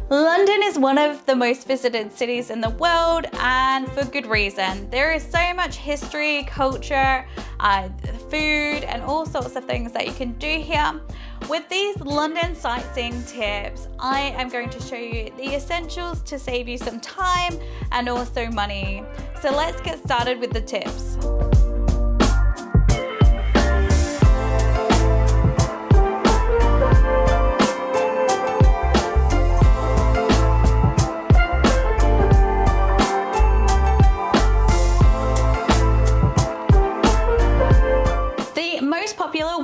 London is one of the most visited cities in the world, and for good reason. There is so much history, culture, food, and all sorts of things that you can do here. With these London sightseeing tips, I am going to show you the essentials to save you some time and also money. So let's get started with the tips.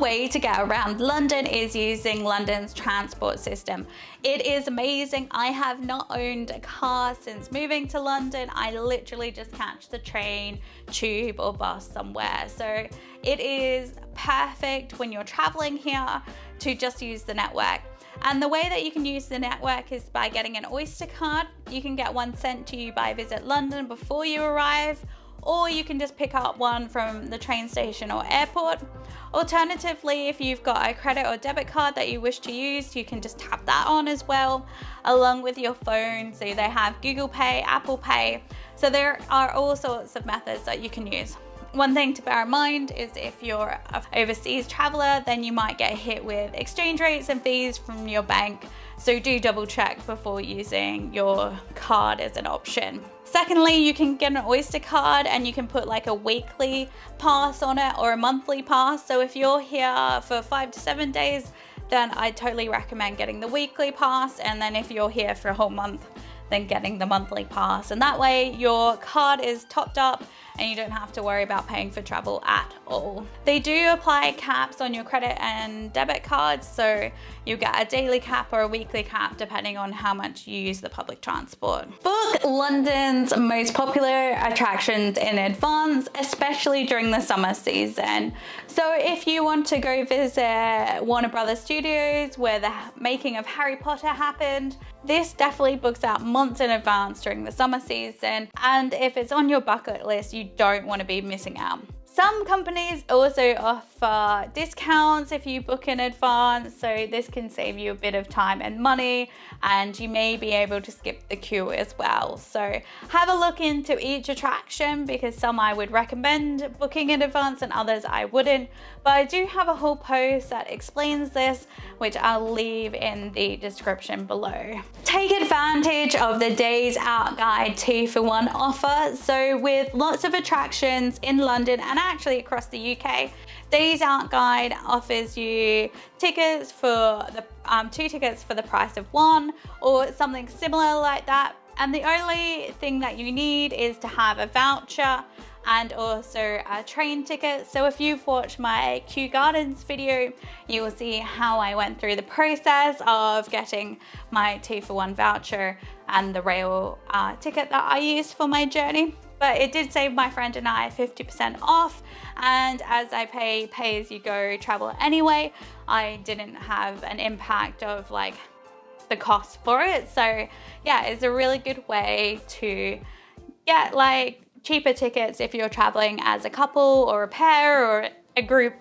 Way to get around London is using London's transport system. It is amazing. I have not owned a car since moving to London. I literally just catch the train, tube, or bus somewhere. So it is perfect when you're traveling here to just use the network. And the way that you can use the network is by getting an Oyster card. You can get one sent to you by Visit London before you arrive, or you can just pick up one from the train station or airport. Alternatively, if you've got a credit or debit card that you wish to use, you can just tap that on as well, along with your phone. So they have Google Pay, Apple Pay. So there are all sorts of methods that you can use. One thing to bear in mind is if you're an overseas traveler, then you might get hit with exchange rates and fees from your bank. So do double check before using your card as an option. Secondly, you can get an Oyster card and you can put like a weekly pass on it or a monthly pass. So if you're here for 5 to 7 days, then I totally recommend getting the weekly pass. And then if you're here for a whole month, then getting the monthly pass. And that way your card is topped up and you don't have to worry about paying for travel at all. They do apply caps on your credit and debit cards, so you get a daily cap or a weekly cap depending on how much you use the public transport. Book London's most popular attractions in advance, especially during the summer season. So if you want to go visit Warner Brothers Studios where the making of Harry Potter happened, this definitely books out months in advance during the summer season, and if it's on your bucket list, you don't want to be missing out. Some companies also offer discounts if you book in advance, so this can save you a bit of time and money, and you may be able to skip the queue as well. So have a look into each attraction, because some I would recommend booking in advance and others I wouldn't. But I do have a whole post that explains this, which I'll leave in the description below. Take advantage of the Days Out Guide 2-for-1 offer. So with lots of attractions in London and actually across the UK, Days Out Guide offers you tickets for the 2 tickets for the price of 1, or something similar like that. And the only thing that you need is to have a voucher and also a train ticket. So if you've watched my Kew Gardens video, you will see how I went through the process of getting my 2-for-1 voucher and the rail ticket that I used for my journey. But it did save my friend and I 50% off, and as I pay as you go travel anyway, I didn't have an impact of like the cost for it. So yeah, it's a really good way to get like cheaper tickets if you're traveling as a couple or a pair or a group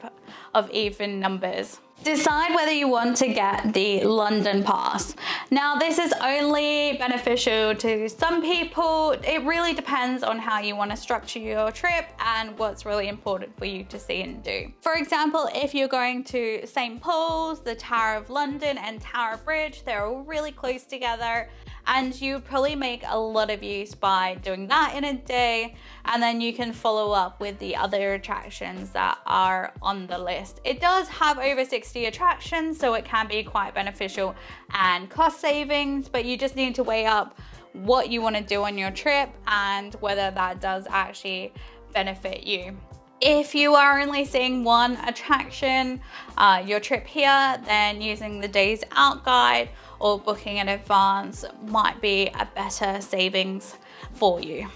of even numbers. Decide whether you want to get the London Pass. Now, this is only beneficial to some people. It really depends on how you want to structure your trip and what's really important for you to see and do. For example, if you're going to St. Paul's, the Tower of London, and Tower Bridge, they're all really close together, and you probably make a lot of use by doing that in a day, and then you can follow up with the other attractions that are on the list. It does have over 60 attractions, so it can be quite beneficial and cost savings, but you just need to weigh up what you want to do on your trip and whether that does actually benefit you. If you are only seeing one attraction your trip here, then using the Days Out Guide or booking in advance might be a better savings for you.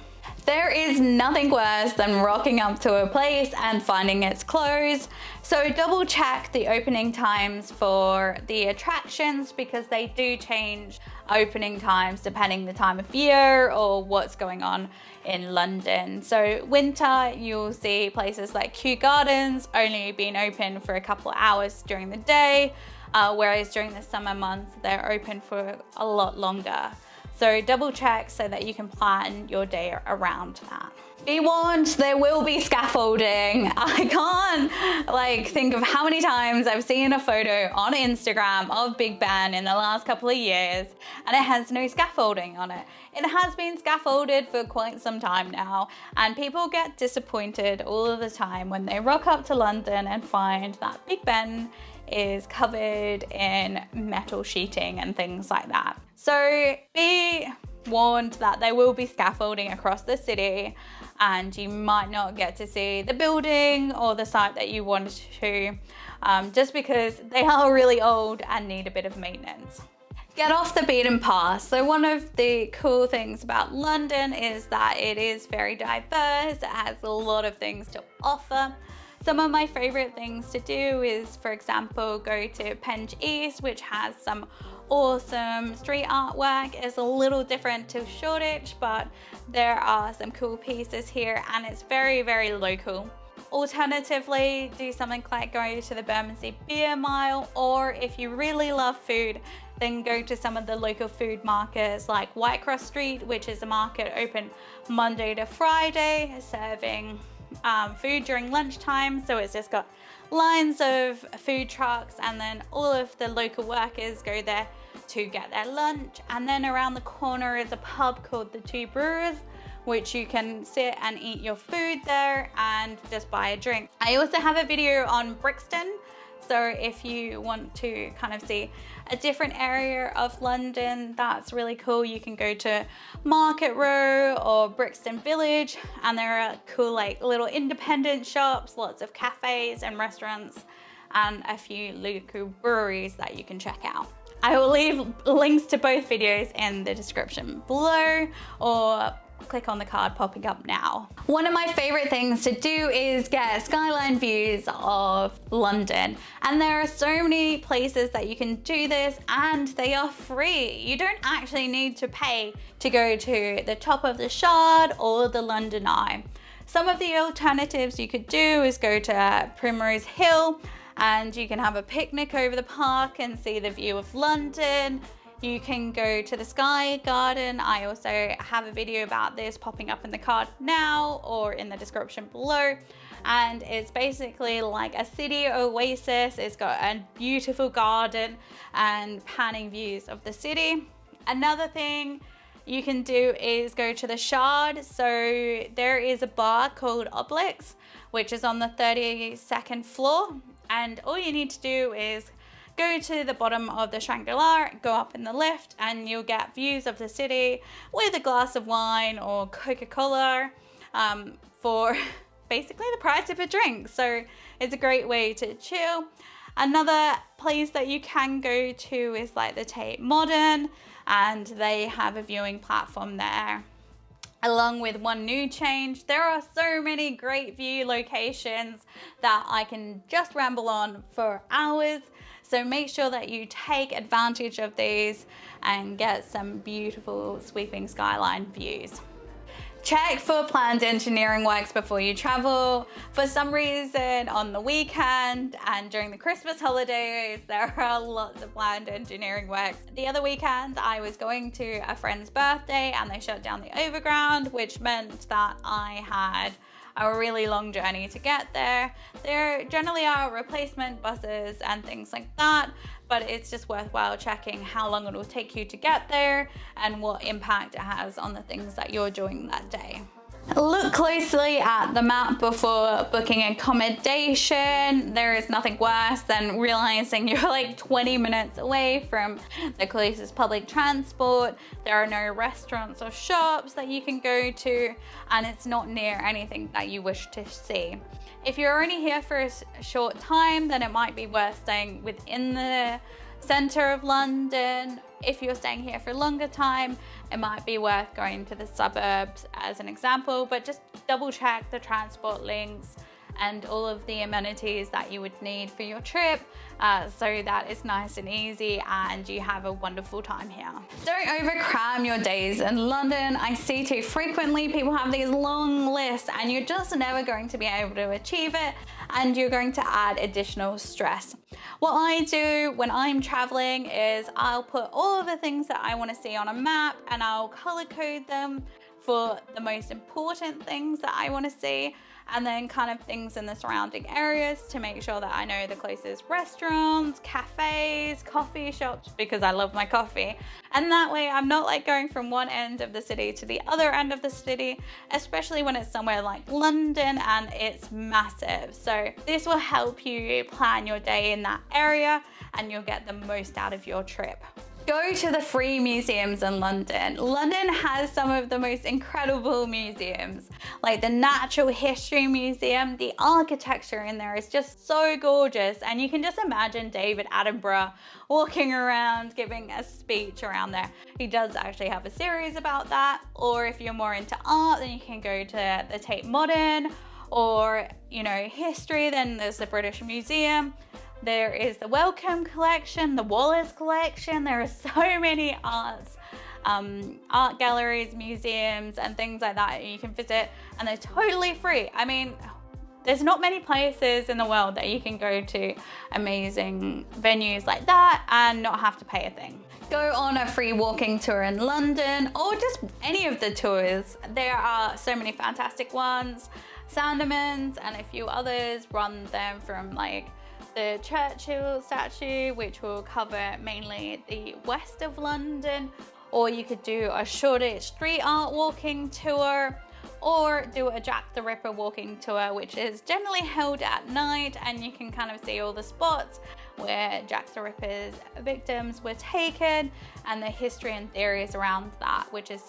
There is nothing worse than rocking up to a place and finding it's closed. So double check the opening times for the attractions, because they do change opening times depending the time of year or what's going on in London. So winter, you'll see places like Kew Gardens only being open for a couple of hours during the day. whereas during the summer months, they're open for a lot longer. So double check so that you can plan your day around that. Be warned, there will be scaffolding. I can't think of how many times I've seen a photo on Instagram of Big Ben in the last couple of years and it has no scaffolding on it. It has been scaffolded for quite some time now, and people get disappointed all of the time when they rock up to London and find that Big Ben is covered in metal sheeting and things like that. So be warned that there will be scaffolding across the city and you might not get to see the building or the site that you wanted to, just because they are really old and need a bit of maintenance. Get off the beaten path. So one of the cool things about London is that it is very diverse. It has a lot of things to offer. Some of my favorite things to do is, for example, go to Penge East, which has some awesome street artwork. It's a little different to Shoreditch, but there are some cool pieces here and it's very, very local. Alternatively, do something like go to the Bermondsey Beer Mile, or if you really love food, then go to some of the local food markets like Whitecross Street, which is a market open Monday to Friday, serving food during lunchtime. So it's just got lines of food trucks, and then all of the local workers go there to get their lunch. And then around the corner is a pub called the Two Brewers, which you can sit and eat your food there and just buy a drink. I also have a video on Brixton. So if you want to kind of see a different area of London, that's really cool. You can go to Market Row or Brixton Village, and there are cool little independent shops, lots of cafes and restaurants, and a few local breweries that you can check out. I will leave links to both videos in the description below, or click on the card popping up now. One of my favorite things to do is get skyline views of London, and there are so many places that you can do this and they are free. You don't actually need to pay to go to the top of the Shard or the London Eye. Some of the alternatives you could do is go to Primrose Hill and you can have a picnic over the park and see the view of London. You can go to the Sky Garden. I also have a video about this popping up in the card now or in the description below. And it's basically like a city oasis. It's got a beautiful garden and panning views of the city. Another thing you can do is go to the Shard. So there is a bar called Obelix, which is on the 32nd floor. And all you need to do is go to the bottom of the Shangri-La, go up in the lift, and you'll get views of the city with a glass of wine or Coca-Cola for basically the price of a drink. So it's a great way to chill. Another place that you can go to is the Tate Modern, and they have a viewing platform there. Along with one new change, there are so many great view locations that I can just ramble on for hours. So make sure that you take advantage of these and get some beautiful sweeping skyline views. Check for planned engineering works before you travel. For some reason, on the weekend and during the Christmas holidays, there are lots of planned engineering works. The other weekend, I was going to a friend's birthday and they shut down the overground, which meant that I had a really long journey to get there. There generally are replacement buses and things like that, but it's just worthwhile checking how long it will take you to get there and what impact it has on the things that you're doing that day. Look closely at the map before booking accommodation. There is nothing worse than realizing you're 20 minutes away from the closest public transport. There are no restaurants or shops that you can go to, and it's not near anything that you wish to see. If you're only here for a short time, then it might be worth staying within the center of London. If you're staying here for a longer time, it might be worth going to the suburbs as an example, but just double check the transport links and all of the amenities that you would need for your trip, so that it's nice and easy and you have a wonderful time here. Don't overcram your days in London. I see too frequently people have these long lists and you're just never going to be able to achieve it. and you're going to add additional stress. What I do when I'm traveling is I'll put all of the things that I want to see on a map and I'll color code them for the most important things that I want to see, and then kind of things in the surrounding areas to make sure that I know the closest restaurants, cafes, coffee shops, because I love my coffee. And that way I'm not like going from one end of the city to the other end of the city, especially when it's somewhere like London and it's massive. So this will help you plan your day in that area and you'll get the most out of your trip. Go to the free museums in London. London has some of the most incredible museums, like the Natural History Museum. The architecture in there is just so gorgeous, and you can just imagine David Attenborough walking around giving a speech around there. He does actually have a series about that, or if you're more into art, then you can go to the Tate Modern, or history, then there's the British Museum. There is the Wellcome Collection, the Wallace Collection. There are so many art galleries, museums, and things like that you can visit, and they're totally free. I mean, there's not many places in the world that you can go to amazing venues like that and not have to pay a thing. Go on a free walking tour in London, or just any of the tours. There are so many fantastic ones. Sandeman's and a few others run them from like the Churchill statue, which will cover mainly the west of London, or you could do a Shoreditch street art walking tour, or do a Jack the Ripper walking tour, which is generally held at night, and you can kind of see all the spots where Jack the Ripper's victims were taken and the history and theories around that, which is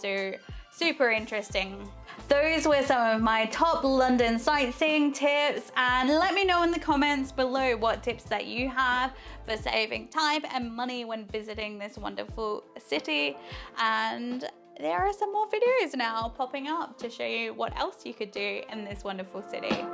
super interesting. Those were some of my top London sightseeing tips, and let me know in the comments below what tips that you have for saving time and money when visiting this wonderful city. And there are some more videos now popping up to show you what else you could do in this wonderful city.